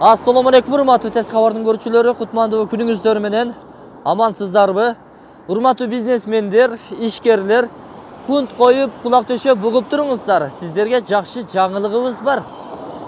Assalamu alaikum, урматтуу тез кабардын көрүүчүлөрү, кутмандуу күнүңүздөр менен амансыздарбы? Урматтуу бизнесмендер, ишкерлер, кунт коюп, кулак төшөп бугуп туруңуздар. Сиздерге жакшы жаңылыгыбыз бар.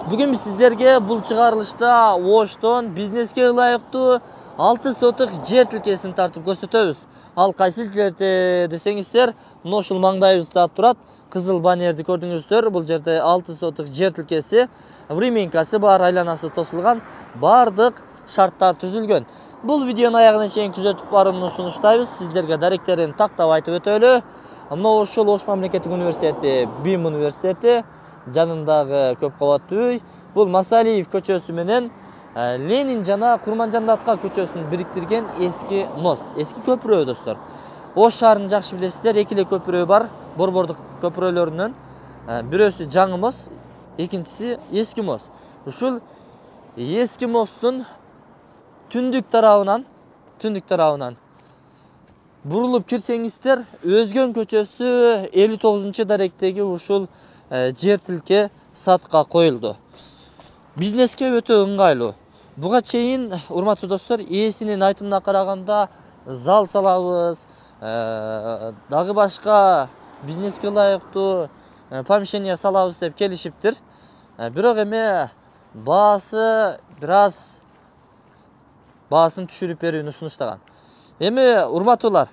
Бүгүн биз сиздерге бул чыгарылышта Оштон бизнеске ылайыктуу 6 сотук жер тилкесин тартып көрсөтөбүз. Ал кайсы жерде десеңиздер, мына ушул маңдайыбызда турат. Кызыл баннерди көрдүңүздөр. Бул жерде 6 сотук жер тилкеси, временкасы бар, айланасы тосулган, бардык шарттар түзүлгөн. Бул видеонун аягына чейин күзөтүп барууну сунуштайбыз. Сиздерге даректерин тактап айтып өтөлү. Мына ушул Ош мамлекеттик университети, БИМ университети, жанындагы көп кабаттуу үй. Бул Масалиев көчөсү менен Ленин жана Курманжан Датка көчөсүн бириктирген эски мост, эски көпүрө достор. Ош шаарын жакшы билесиздер, эки эле көпүрө бар. Борбордук көпүрөлөрүнөн бирөөсү жаңы мост, экинчиси эски мост. Ушул эски мосттун түндүк тарабынан бурулуп кирсеңиздер, Өзгөн көчөсү 59-даректеги ушул жер тилке сатка коюлду. Бизнеске өтө ыңгайлуу. Буга чейин, урматтуу достор, ээсинин айтымына караганда зал салабыз, дагы башка бизнеске ылайыктуу помещение салабыз деп келишиптир. Бирок эми баасын түшүрүп берүүнү сунуштаган. Эми урматтуулар,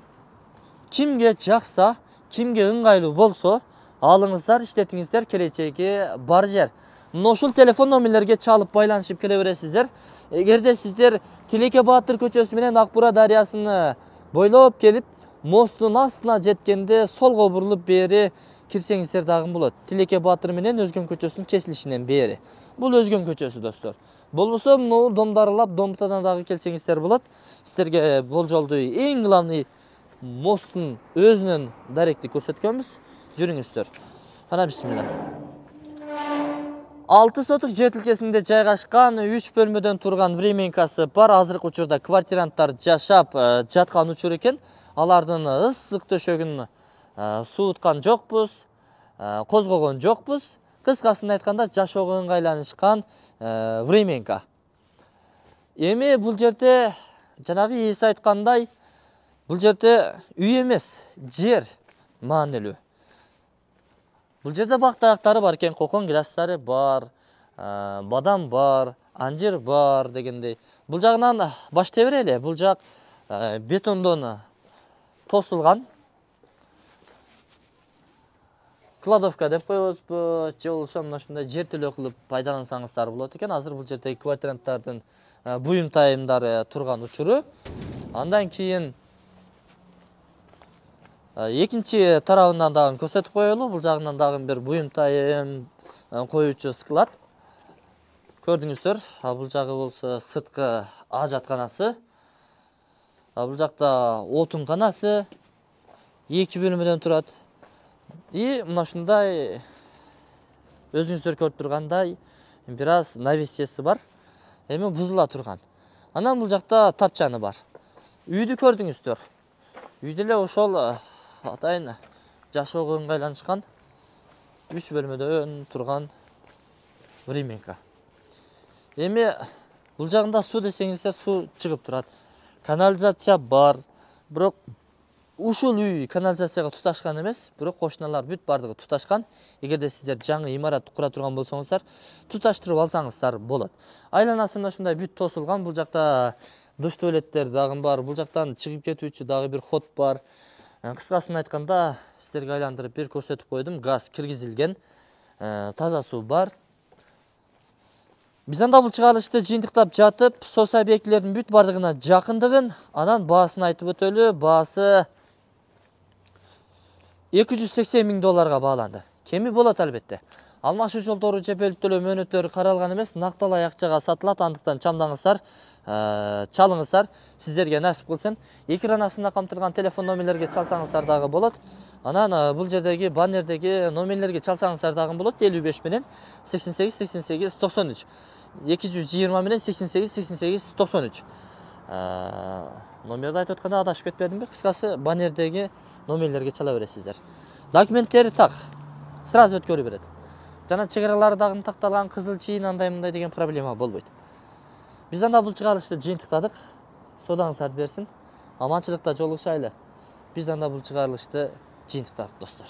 кимге жакса, кимге ыңгайлуу болсо, алыңыздар, иштетиңиздер, келечеги бар жер. Мына ушул телефон номерлерге чалып байланышып келе бересиздер. Эгерде сиздер Тилеке Баатыр көчөсү менен Акбура дарыясыны бойлоп келип, мосттун астына жеткенде солго бурулуп бери кирсеңиздер дагы болот. Тилеке Баатыр менен Өзгөн көчөсүнүн кесилишинен бери. Бул Өзгөн көчөсү достор. Болбосо мына домдарылап, домбутадан дагы келсеңиздер болот. Сиздерге болжолдуу эң главный мосттун өзүнөн даректи көрсөткөнбүз. Жүрүңүздөр. Ana бисмилла. 6 сотук жер тилкесинде жайгашкан 3 бөлмөдөн турган временкасы бар. Азыркы учурда квартиранттар жашап жаткан учур экен. Алардын ысык төшөгүн сууткан жокпуз, козгогон жокпуз. Кыскасын айтканда, жашоого ыңгайланышкан временка. Эми бул жерде жанагы ээси айткандай, бул жерде үй эмес, жер маанилүү. Бул жерде бак-дарактары бар экен, кокон гиластары бар, бадам бар, анжир бар дегендей. Бул жагынан баштай берели. Бул жак бетондон тосулган. Кладовка деп коебузбу, же болбосо мына ушундай жертөлө кылып пайдалансаңыздар болот экен. Азыр бул жердеги квартиранттардын буюм-тайымдары турган учуру. Андан кийин экинчи тарабынан дагы көрсөтүп коелу. Бул жагынан дагы бир буюм-тайым коюучу склад. Көрдүңүздөр. Бул жагы болсо сырткы ажатканасы. Бул жакта отунканасы 2 бөлмөдөн турат. И мына ушундай өзүңүздөр көрүп тургандай бир аз навесчеси бар. Эми бузула турган. Анан бул жакта тапчаны бар. Үйдү көрдүңүздөр. Үйдө эле ошол атайын жашоого ыңгайланышкан 3 бөлмөдөн турган временка. Эми бул жагында суу десеңиздер, суу чыгып турат. Канализация бар. Бирок ушул үй канализацияга туташкан эмес, бирок кошуналар бүт бардыгы туташкан. Эгерде сиздер жаңы имарат кура турган болсоңуздар, туташтырып алсаңыздар болот. Айланасы мына ушундай бүт тосулган. Бул жакта душ туалеттер дагы бар. Бул жактан чыгып кетүүчү дагы бир ход бар. Кыскасын айтканда, сиздерге айландырып бир көрсөтүп койдум. Газ киргизилген, таза суу бар. Биз анда бул чыгарылышты жыйынтыктап жатып, сос объектилердин бүт бардыгына жакындыгын, анан баасын айтып өтөлү. Баасы $280 000 бааланды. Кеми болот албетте. Алмашуу жолдору же бөлүп төлөө мөөнөттөрү каралган эмес, накталай акчага сатылат. Андыктан чамдаңыздар, чалыңыздар. Сиздерге насип кылсын. Экран астында камтылган телефон номерлерге чалсаңыздар дагы болот. Анан бул жердеги баннердеги номерлерге чалсаңыздар дагы болот. 55 менен 88 88 93. 220 менен 88 88 93. Номерди айтып атканда адашып кетпедимби? Кыскасы баннердеги номерлерге чала бересиздер. Документтери так. Сразу өткөрүп берет. Жана чек аралары дагы такталган, кызыл чийин андай мындай деген проблема болбойт. Биз анда бул чыгарылышты жыйынтыктадык. Содаңыздар берсин. Аманчылыкта жолугушайлы. Биз анда бул чыгарылышты жыйынтыктадык достор.